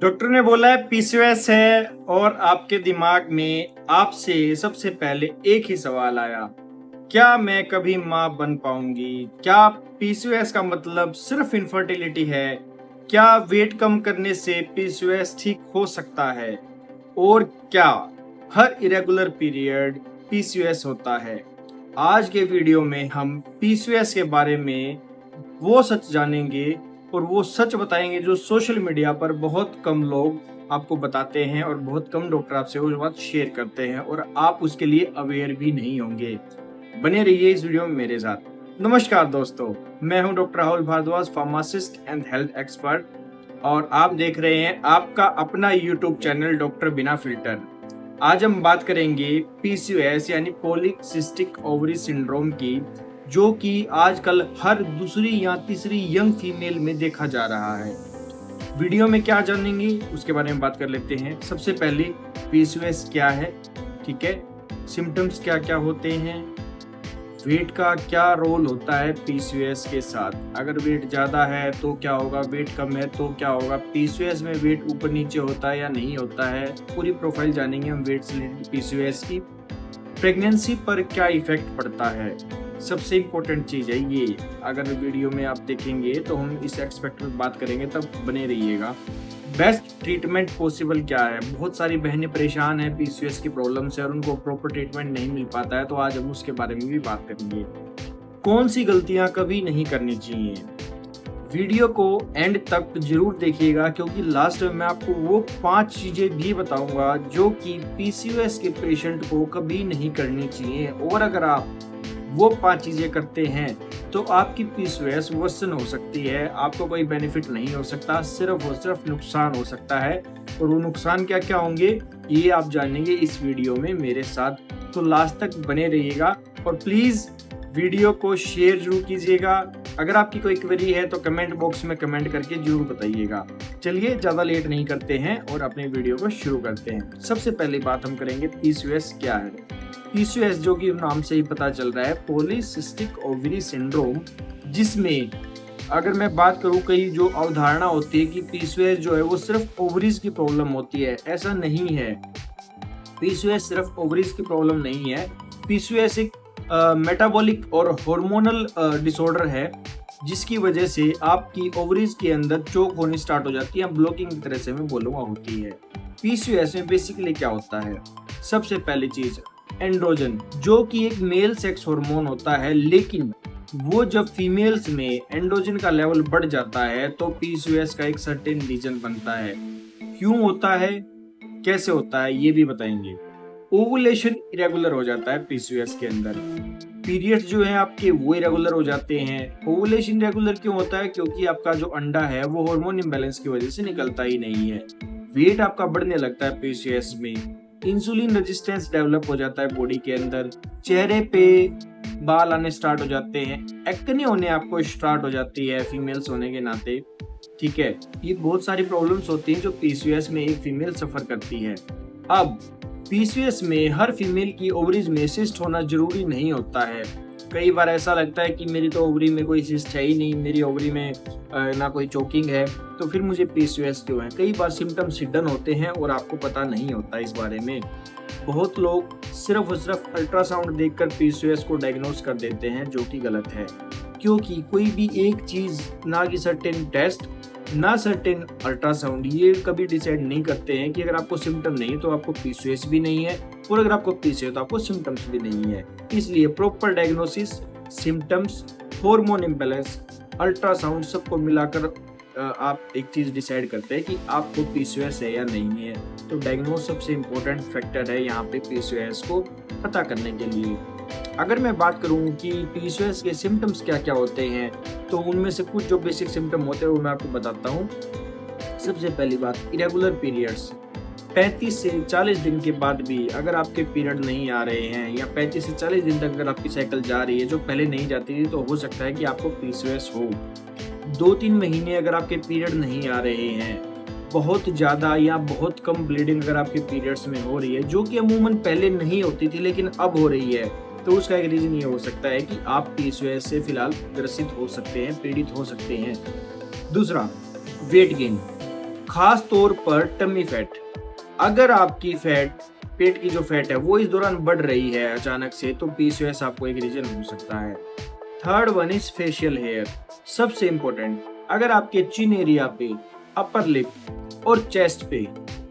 Doctor ने बोला है पीसीओएस है और आपके दिमाग में आपसे सबसे पहले एक ही सवाल आया, क्या मैं कभी माँ बन पाऊंगी? क्या पीसीओएस का मतलब सिर्फ इनफर्टिलिटी है? क्या वेट कम करने से पीसीओएस ठीक हो सकता है? और क्या हर इरेगुलर पीरियड पीसीओएस होता है? आज के वीडियो में हम पीसीओएस के बारे में वो सच जानेंगे और वो सच बताएंगे जो सोशल मीडिया पर बहुत कम लोग आपको बताते हैं और बहुत कम डॉक्टर आपसे वो बात शेयर करते हैं और आप उसके लिए अवेयर भी नहीं होंगे। बने रहिए इस वीडियो में मेरे साथ। नमस्कार दोस्तों, मैं हूं doctor Rahul Bhardwaj, pharmacist and health expert, और आप देख रहे हैं आपका अपना यूट्यूब चैनल डॉक्टर बिना फिल्टर। आज हम बात करेंगे पीसीओएस यानी पॉलीसिस्टिक ओवरी सिंड्रोम की, जो कि आजकल हर दूसरी या तीसरी यंग फीमेल में देखा जा रहा है। वीडियो में क्या जानेंगे उसके बारे में बात कर लेते हैं। सबसे पहले पीसीओएस क्या है, ठीक है, सिम्टम्स क्या क्या होते हैं, वेट का क्या रोल होता है पीसीओएस के साथ, अगर वेट ज़्यादा है तो क्या होगा, वेट कम है तो क्या होगा, पीसीओएस में वेट ऊपर नीचे होता है या नहीं होता है, पूरी प्रोफाइल जानेंगे हम वेट से रिलेटेड पीसीओएस की। प्रेगनेंसी पर क्या इफेक्ट पड़ता है, सबसे इम्पोर्टेंट चीज़ है ये। अगर वीडियो में आप देखेंगे तो हम इस एक्सपेक्ट में बात करेंगे, तब बने रहिएगा। बेस्ट ट्रीटमेंट पॉसिबल क्या है? बहुत सारी बहनें परेशान हैं पीसीओएस की प्रॉब्लम से और उनको प्रॉपर ट्रीटमेंट नहीं मिल पाता है, तो आज हम उसके बारे में भी बात करेंगे। कौन सी गलतियां कभी नहीं करनी चाहिए? वीडियो को एंड तक जरूर देखिएगा, क्योंकि लास्ट में मैं आपको वो 5 चीजें भी बताऊंगा जो कि पीसीओएस के पेशेंट को कभी नहीं करनी चाहिए, और अगर आप वो 5 चीजें करते हैं तो आपकी पीसीओएस वर्सन हो सकती है, आपको कोई बेनिफिट नहीं हो सकता, सिर्फ और सिर्फ नुकसान हो सकता है। और वो नुकसान क्या क्या होंगे ये आप जानेंगे इस वीडियो में मेरे साथ, तो लास्ट तक बने रहिएगा। और प्लीज वीडियो को शेयर जरूर कीजिएगा। अगर आपकी कोई क्वेरी है तो कमेंट बॉक्स में कमेंट करके जरूर बताइएगा। चलिए ज़्यादा लेट नहीं करते हैं और अपने वीडियो को शुरू करते हैं। सबसे पहली बात हम करेंगे पीसीओएस क्या है। पीसीओएस, जो कि नाम से ही पता चल रहा है, पॉलीसिस्टिक ओवरी सिंड्रोम, जिसमें अगर मैं बात करूं कई जो अवधारणा होती है कि पीसीओएस जो है वो सिर्फ ओवरीज की प्रॉब्लम होती है, ऐसा नहीं है। पीसीओएस सिर्फ ओवरीज की प्रॉब्लम नहीं है। पीसीओएस एक मेटाबॉलिक और हार्मोनल डिसऑर्डर है, जिसकी वजह से आपकी ओवरीज के अंदर चोक होनी स्टार्ट हो जाती है, ब्लॉकिंग की तरह से मैं बोलूँगा होती है। पीसीओएस में बेसिकली क्या होता है? सबसे पहली चीज एंड्रोजन, जो कि एक मेल सेक्स हार्मोन होता है, लेकिन वो जब फीमेल्स में एंड्रोजन का लेवल बढ़ जाता है तो पीसीओएस का एक सर्टेन रीजन बनता है। क्यों होता है, कैसे होता है, ये भी बताएंगे। ओवुलेशन इरेगुलर हो जाता है पीसीओएस के अंदर, पीरियड्स जो है आपके वो इरेगुलर हो जाते हैं। ओवुलेशन रेगुलर क्यों होता है? क्योंकि आपका जो अंडा है वो हार्मोन इम्बैलेंस की वजह से निकलता ही नहीं है। वेट आपका बढ़ने लगता है पीसीओएस में, इंसुलिन रेजिस्टेंस डेवलप हो जाता है बॉडी के अंदर, चेहरे पे बाल आने स्टार्ट हो जाते हैं, एक्ने होने आपको स्टार्ट हो जाती है फीमेल्स होने के नाते, ठीक है। ये बहुत सारी प्रॉब्लम्स होती हैं जो पीसीओएस में एक फीमेल सफर करती है। अब पीसीओएस में हर फीमेल की ओवरीज में सिस्ट होना जरूरी नहीं होता है। कई बार ऐसा लगता है कि मेरी तो ओवरी में कोई सिस्ट है ही नहीं, मेरी ओवरी में ना कोई चोकिंग है, तो फिर मुझे पीसीओएस क्यों है? कई बार सिम्टम्स हिडन होते हैं और आपको पता नहीं होता इस बारे में। बहुत लोग सिर्फ और सिर्फ अल्ट्रासाउंड देखकर पीसीओएस को डायग्नोस कर देते हैं, जो कि गलत है, क्योंकि कोई भी एक चीज, ना कि सर्टेन टेस्ट ना सर्टेन अल्ट्रासाउंड, ये कभी डिसाइड नहीं करते हैं कि अगर आपको सिम्टम नहीं है तो आपको पीसीओएस भी नहीं है, और अगर आपको पीसीओएस तो आपको सिम्टम्स भी नहीं है। इसलिए proper diagnosis, symptoms, hormone imbalance, ultrasound सबको मिलाकर आप एक चीज डिसाइड करते हैं कि आपको पीसीओएस है या नहीं है। तो डायग्नोस सबसे इम्पोर्टेंट फैक्टर है यहाँ पे पीसीओएस को पता करने के लिए। अगर मैं बात करूँ कि पीसीओएस के सिम्टम्स क्या क्या होते हैं, तो उनमें से कुछ जो बेसिक सिम्टम होते हैं वो मैं आपको बताता हूँ। सबसे पहली बात, इरेगुलर पीरियड्स। 35 से 40 दिन के बाद भी अगर आपके पीरियड नहीं आ रहे हैं, या 35 से 40 दिन तक अगर आपकी साइकिल जा रही है जो पहले नहीं जाती थी, तो हो सकता है कि आपको पीसीओएस हो। 2-3 महीने अगर आपके पीरियड नहीं आ रहे हैं, बहुत ज़्यादा या बहुत कम ब्लीडिंग अगर आपके पीरियड्स में हो रही है, जो कि अमूमन पहले नहीं होती थी लेकिन अब हो रही है, तो उसका एक रीज़न ये हो सकता है कि आप पीसीओएस से फिलहाल ग्रसित हो सकते हैं, पीड़ित हो सकते हैं। दूसरा, वेट गेन। खास तौर पर टमी फैट। अगर आपकी फैट, पेट की जो फैट है वो इस दौरान बढ़ रही है अचानक से, तो पीसीओएस आपको एक रीजन हो सकता है। Third one is facial hair. सबसे इंपॉर्टेंट, अगर आपके चिन एरिया पे, अपर लिप और चेस्ट पे,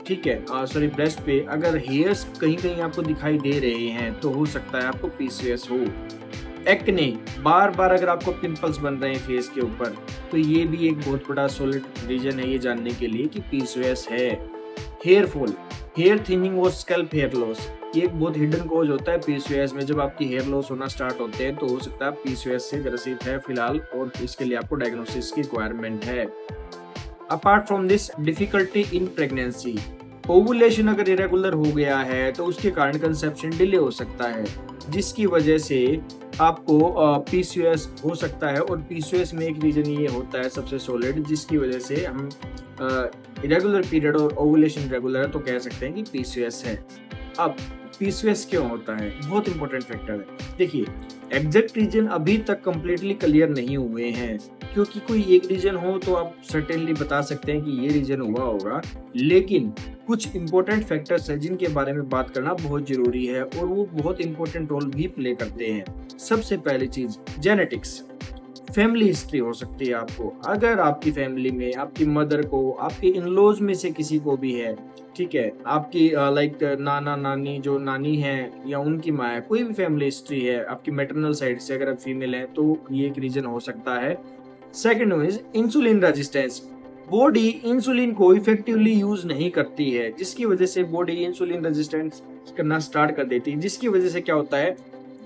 ठीक है, सॉरी ब्रेस्ट पे अगर हेयर्स कहीं कहीं आपको दिखाई दे रहे हैं तो हो सकता है आपको पीसीओएस हो। एक्ने, बार बार अगर आपको पिंपल्स बन रहे हैं फेस के ऊपर, तो ये भी एक बहुत बड़ा सॉलिड रीजन है ये जानने के लिए कि पीसीओएस है। हेयर फॉल, हेयर थिनिंग और स्कैल्प हेयर लॉस, ये एक बहुत हिडन कॉज होता है पीसीओएस में। जब आपकी हेयर लॉस होना स्टार्ट होते हैं तो हो सकता है पीसीओएस से ग्रसित है फिलहाल, और इसके लिए आपको डायग्नोसिस की रिक्वायरमेंट है। Apart from this, difficulty in pregnancy, ovulation अगर इरेगुलर हो गया है तो उसके कारण कंसेप्शन डिले हो सकता है, जिसकी वजह से आपको पीसीओएस हो सकता है। और पीसीओएस में एक रीजन ये होता है सबसे सॉलिड, जिसकी वजह से हम इरेगुलर पीरियड और ओवुलेशन रेगुलर है तो कह सकते हैं कि पीसीओएस है। अब पीसीओएस क्यों होता है, बहुत इंपॉर्टेंट फैक्टर है। देखिए, एग्जैक्ट रीजन अभी तक कंप्लीटली क्लियर नहीं हुए हैं, क्योंकि कोई एक रीजन हो तो आप सर्टेनली बता सकते हैं कि ये रीजन हुआ होगा, लेकिन कुछ इंपॉर्टेंट फैक्टर्स हैं जिनके बारे में बात करना बहुत जरूरी है और वो बहुत इंपॉर्टेंट रोल भी प्ले करते हैं। सबसे पहली चीज, जेनेटिक्स। फैमिली हिस्ट्री हो सकती है आपको, अगर आपकी फैमिली में आपकी मदर को, आपके इन-लॉज में से किसी को भी है, ठीक है, आपकी लाइक नाना नानी जो नानी है या उनकी माँ है, कोई भी फैमिली हिस्ट्री है आपकी मैटरनल साइड से, अगर आप फीमेल हैं तो ये एक रीजन हो सकता है। Second is insulin resistance. Body insulin को इफेक्टिवली यूज नहीं करती है, जिसकी वजह से बॉडी इंसुलिन रेजिस्टेंस करना स्टार्ट कर देती है, जिसकी वजह से क्या होता है,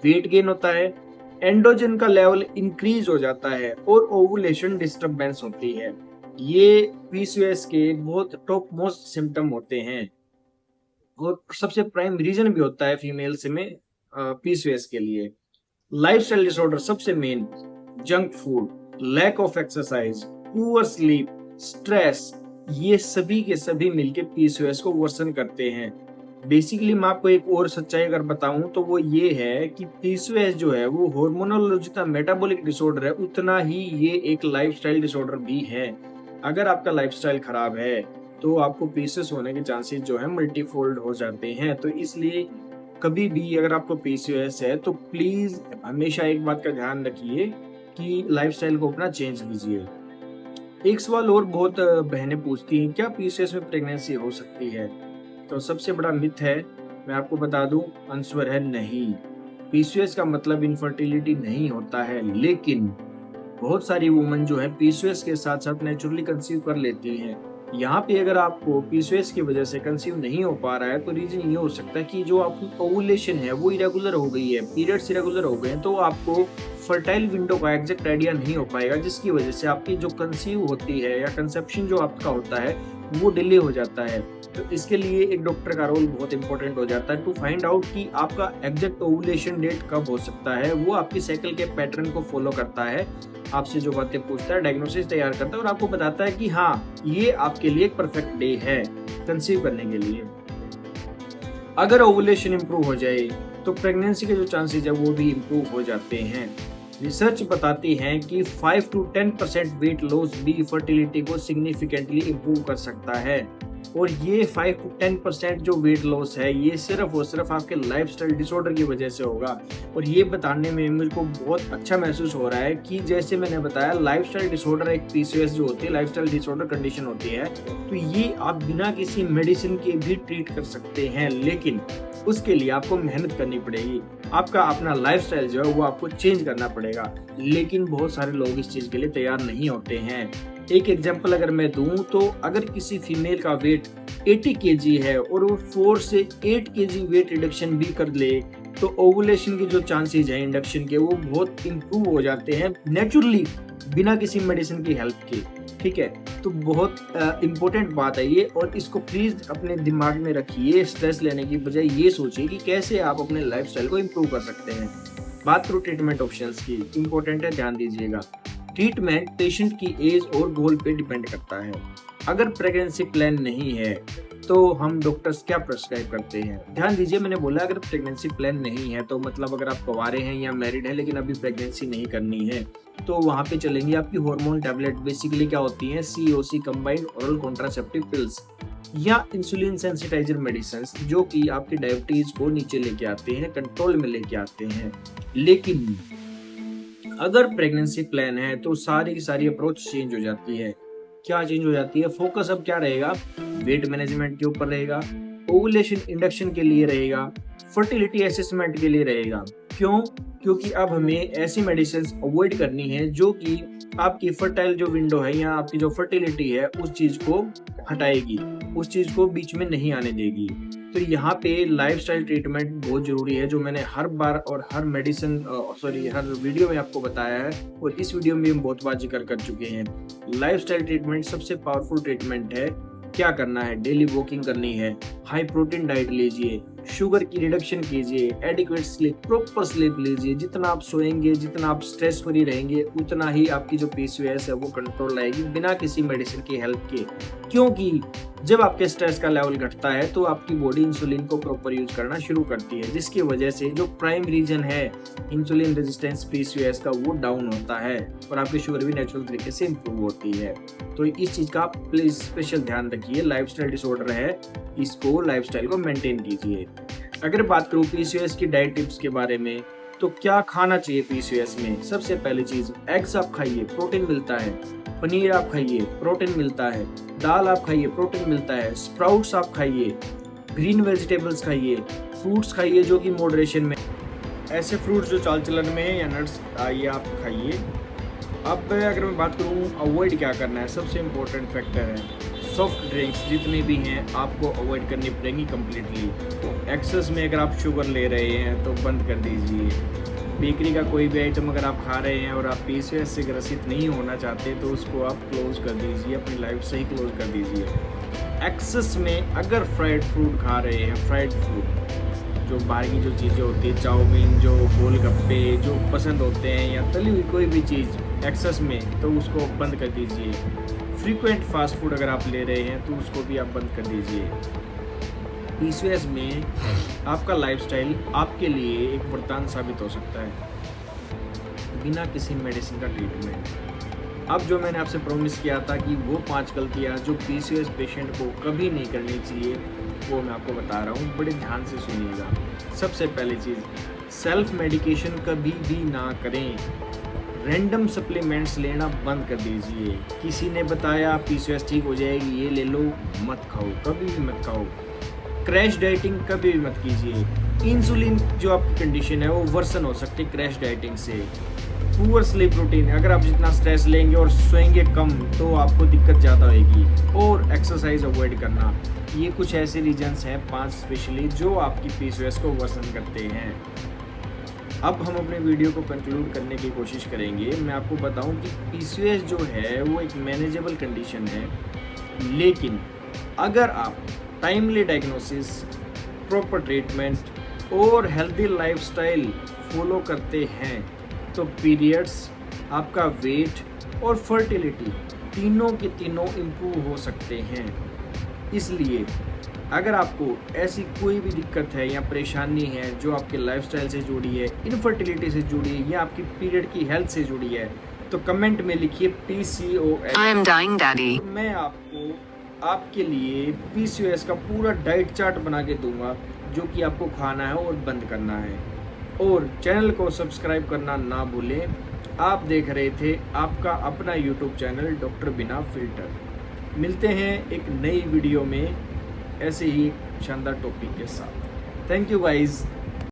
वेट गेन होता है, एंड्रोजन का लेवल इंक्रीज हो जाता है और ओवुलेशन डिस्टरबेंस होती है। ये पीसीओएस के बहुत टॉप मोस्ट सिम्टम होते हैं और सबसे प्राइम रीजन भी होता है फीमेल्स में पीसीओएस के लिए। लाइफस्टाइल डिसऑर्डर सबसे main, junk food, lack of exercise, poor sleep, stress, ये सभी के सभी मिलके पीसीओएस को वर्सन करते हैं। बेसिकली मैं आपको एक और सच्चाई अगर बताऊं तो वो ये है कि पीसीओएस जो है वो हार्मोनल जितना मेटाबॉलिक डिसऑर्डर है उतना ही ये एक लाइफस्टाइल डिसऑर्डर भी है। अगर आपका लाइफस्टाइल खराब है तो आपको पीसीओएस होने के चांसेस जो है मल्टीफोल्ड हो जाते हैं। तो इसलिए कभी भी अगर आपको पीसीओएस है तो प्लीज हमेशा एक बात का ध्यान रखिए कि लाइफस्टाइल को अपना चेंज कीजिए। एक सवाल और बहुत बहनें पूछती हैं, क्या पीसीओएस में प्रेगनेंसी हो सकती है? तो सबसे बड़ा मिथ है, मैं आपको बता दूं, आंसर है नहीं। पीसीओएस का मतलब इनफर्टिलिटी नहीं होता है, लेकिन बहुत सारी वुमेन जो है पीसीओएस के साथ साथ नेचुरली कंसीव कर लेती हैं। यहाँ पे अगर आपको पीसीओएस की वजह से कंसीव नहीं हो पा रहा है तो रीजन ये हो सकता है कि जो आपकी ओवुलेशन है वो इरेगुलर हो गई है, पीरियड्स इरेगुलर हो गए हैं, तो आपको फर्टाइल विंडो का एग्जैक्ट आइडिया नहीं हो पाएगा, जिसकी वजह से आपकी जो कंसीव होती है या कंसेप्शन जो आपका होता है वो डिले हो जाता है। तो इसके लिए एक डॉक्टर का रोल बहुत इंपॉर्टेंट हो जाता है टू फाइंड आउट कि आपका एग्जैक्ट ओवुलेशन डेट कब हो सकता है। वो आपकी साइकिल के पैटर्न को फॉलो करता है, आपसे जो बातें पूछता है, डायग्नोसिस तैयार करता है और आपको बताता है कि हाँ ये आपके लिए एक परफेक्ट डे है कंसीव करने के लिए। अगर ओवुलेशन इंप्रूव हो जाए तो प्रेगनेंसी के जो चांसेस है वो भी इंप्रूव हो जाते हैं। रिसर्च बताती है कि 5 to 10% वेट लॉस भी फर्टिलिटी को सिग्निफिकेंटली इंप्रूव कर सकता है। और ये 5 to 10% जो वेट लॉस है ये सिर्फ और सिर्फ आपके लाइफस्टाइल डिसऑर्डर की वजह से होगा। और ये बताने में मेरे को बहुत अच्छा महसूस हो रहा है कि जैसे मैंने बताया, लाइफस्टाइल डिसऑर्डर एक पीसीओएस जो होती है लाइफस्टाइल डिसऑर्डर कंडीशन होती है, तो ये आप बिना किसी मेडिसिन के भी ट्रीट कर सकते हैं, लेकिन उसके लिए आपको मेहनत करनी पड़ेगी। आपका अपना लाइफस्टाइल जो है वो आपको चेंज करना पड़ेगा, लेकिन बहुत सारे लोग इस चीज के लिए तैयार नहीं होते हैं। एक एग्जांपल अगर मैं दूं तो अगर किसी फीमेल का वेट 80 केजी है और वो 4 से 8 केजी वेट रिडक्शन भी कर ले तो ओवुलेशन के जो चांसेस हैं इंडक्शन के वो बहुत इंप्रूव हो जाते हैं नेचुरली, बिना किसी मेडिसिन की हेल्प के। ठीक है, तो बहुत इम्पोर्टेंट बात है ये, और इसको प्लीज अपने दिमाग में रखिए। स्ट्रेस लेने की बजाय ये सोचिए कि कैसे आप अपने लाइफस्टाइल को इम्प्रूव कर सकते हैं। बात करूं ट्रीटमेंट ऑप्शंस की, इम्पोर्टेंट है, ध्यान दीजिएगा। ट्रीटमेंट पेशेंट की एज और गोल पे डिपेंड करता है। अगर प्रेगनेंसी प्लान नहीं है तो हम डॉक्टर्स क्या प्रेस्क्राइब करते हैं। ध्यान दीजिए, मैंने बोला अगर प्रेगनेंसी प्लान नहीं है तो मतलब अगर आप कुंवारे हैं या मैरिड हैं लेकिन अभी प्रेगनेंसी नहीं करनी है तो वहाँ पे चलेंगी आपकी हार्मोन टैबलेट। बेसिकली क्या होती हैं, COC combined oral contraceptive pills या इंसुलिन सेंसिटाइजर मेडिसिन, जो कि आपकी डायबिटीज को नीचे लेके आते हैं, कंट्रोल में लेके आते हैं। लेकिन अगर प्रेगनेंसी प्लान है तो सारी की सारी अप्रोच चेंज हो जाती है। क्या चेंज हो जाती है? फोकस अब क्या रहेगा? वेट मैनेजमेंट के ऊपर रहेगा, ओवुलेशन इंडक्शन के लिए रहेगा, फर्टिलिटी असेसमेंट के लिए रहेगा। क्यों? क्योंकि अब हमें ऐसी मेडिसिन अवॉइड करनी है जो कि आपकी फर्टाइल जो विंडो है या आपकी जो फर्टिलिटी है उस चीज को हटाएगी, उस चीज को बीच में नहीं आने देगी। तो यहाँ पे लाइफस्टाइल ट्रीटमेंट बहुत जरूरी है, जो मैंने हर बार और हर हर वीडियो में आपको बताया है और इस वीडियो में हम बहुत बार जिक्र कर चुके हैं। लाइफस्टाइल ट्रीटमेंट सबसे पावरफुल ट्रीटमेंट है। क्या करना है? डेली वॉकिंग करनी है, हाई प्रोटीन डाइट लीजिए, शुगर की रिडक्शन कीजिए, एडिक्वेट स्लीप, प्रॉपर स्लीप लीजिए। जितना आप सोएंगे, जितना आप स्ट्रेस फ्री रहेंगे, उतना ही आपकी जो PCOS है वो कंट्रोल आएगी बिना किसी मेडिसिन की हेल्प के। क्योंकि जब आपके स्ट्रेस का लेवल घटता है तो आपकी बॉडी इंसुलिन को प्रॉपर यूज करना शुरू करती है, जिसकी वजह से जो प्राइम रीजन है इंसुलिन रेजिस्टेंस PCOS का वो डाउन होता है और आपकी शुगर भी नेचुरल तरीके से इंप्रूव होती है। तो इस चीज का आप प्लीज स्पेशल ध्यान रखिए। लाइफस्टाइल डिसऑर्डर है, इसको लाइफस्टाइल को मेंटेन कीजिए। अगर बात करूं PCOS की डाइट टिप्स के बारे में तो क्या खाना चाहिए PCOS में? सबसे पहली चीज, एग्स आप खाइए, प्रोटीन मिलता है। पनीर आप खाइए, प्रोटीन मिलता है। दाल आप खाइए, प्रोटीन मिलता है। स्प्राउट्स आप खाइए, ग्रीन वेजिटेबल्स खाइए, फ्रूट्स खाइए जो कि मॉडरेशन में, ऐसे फ्रूट्स जो चाल चलन में है या नट्स ये आप खाइए। अब अगर मैं बात करूँ अवॉइड क्या करना है, सबसे इम्पोर्टेंट फैक्टर है सॉफ्ट ड्रिंक्स जितने भी हैं आपको अवॉइड करनी पड़ेंगी कम्प्लीटली। एक्सेस में अगर आप शुगर ले रहे हैं तो बंद कर दीजिए। बेकरी का कोई भी आइटम अगर आप खा रहे हैं और आप PCOS से ग्रसित नहीं होना चाहते तो उसको आप क्लोज कर दीजिए, अपनी लाइफ से ही क्लोज कर दीजिए। एक्सेस में अगर फ्राइड फूड खा रहे हैं, फ्राइड फूड जो बाहर की जो चीज़ें होती है, चाउमीन, जो गोलगप्पे जो पसंद होते हैं या तली हुई कोई भी चीज़ एक्सेस में, तो उसको बंद कर दीजिए। फ्रीक्वेंट फास्ट फूड अगर आप ले रहे हैं तो उसको भी आप बंद कर दीजिए। PCOS में आपका लाइफस्टाइल आपके लिए एक वरदान साबित हो सकता है बिना किसी मेडिसिन का ट्रीटमेंट। अब जो मैंने आपसे प्रॉमिस किया था कि वो 5 गलतियां जो PCOS पेशेंट को कभी नहीं करनी चाहिए वो मैं आपको बता रहा हूँ, बड़े ध्यान से सुनिएगा। सबसे पहली चीज़, सेल्फ मेडिकेशन कभी भी ना करें। रैंडम सप्लीमेंट्स लेना बंद कर दीजिए। किसी ने बताया PCOS ठीक हो जाएगी, ये ले लो, मत खाओ, कभी भी मत खाओ। क्रैश डाइटिंग कभी भी मत कीजिए। इंसुलिन जो आपकी कंडीशन है वो वर्सन हो सकती है क्रैश डाइटिंग से। पुअर स्लीप रूटीन, अगर आप जितना स्ट्रेस लेंगे और सोएंगे कम तो आपको दिक्कत ज़्यादा होगी। और एक्सरसाइज अवॉइड करना, ये कुछ ऐसे रीजन्स हैं 5 स्पेशली जो आपकी PCOS को वर्सन करते हैं। अब हम अपने वीडियो को कंक्लूड करने की कोशिश करेंगे। मैं आपको बताऊं कि PCOS जो है वो एक मैनेजेबल कंडीशन है, लेकिन अगर आप टाइमली डायग्नोसिस, प्रॉपर ट्रीटमेंट और हेल्दी लाइफस्टाइल फॉलो करते हैं तो पीरियड्स, आपका वेट और फर्टिलिटी तीनों के तीनों इम्प्रूव हो सकते हैं। इसलिए अगर आपको ऐसी कोई भी दिक्कत है या परेशानी है जो आपके लाइफस्टाइल से जुड़ी है, इनफर्टिलिटी से जुड़ी है या आपकी पीरियड की हेल्थ से जुड़ी है तो कमेंट में लिखिए PCOS। I am dying, Daddy। मैं आपको आपके लिए PCOS का पूरा डाइट चार्ट बना के दूंगा जो कि आपको खाना है और बंद करना है। और चैनल को सब्सक्राइब करना ना भूलें। आप देख रहे थे आपका अपना YouTube चैनल डॉक्टर बिना फिल्टर। मिलते हैं एक नई वीडियो में ऐसे ही शानदार टॉपिक के साथ। Thank you guys.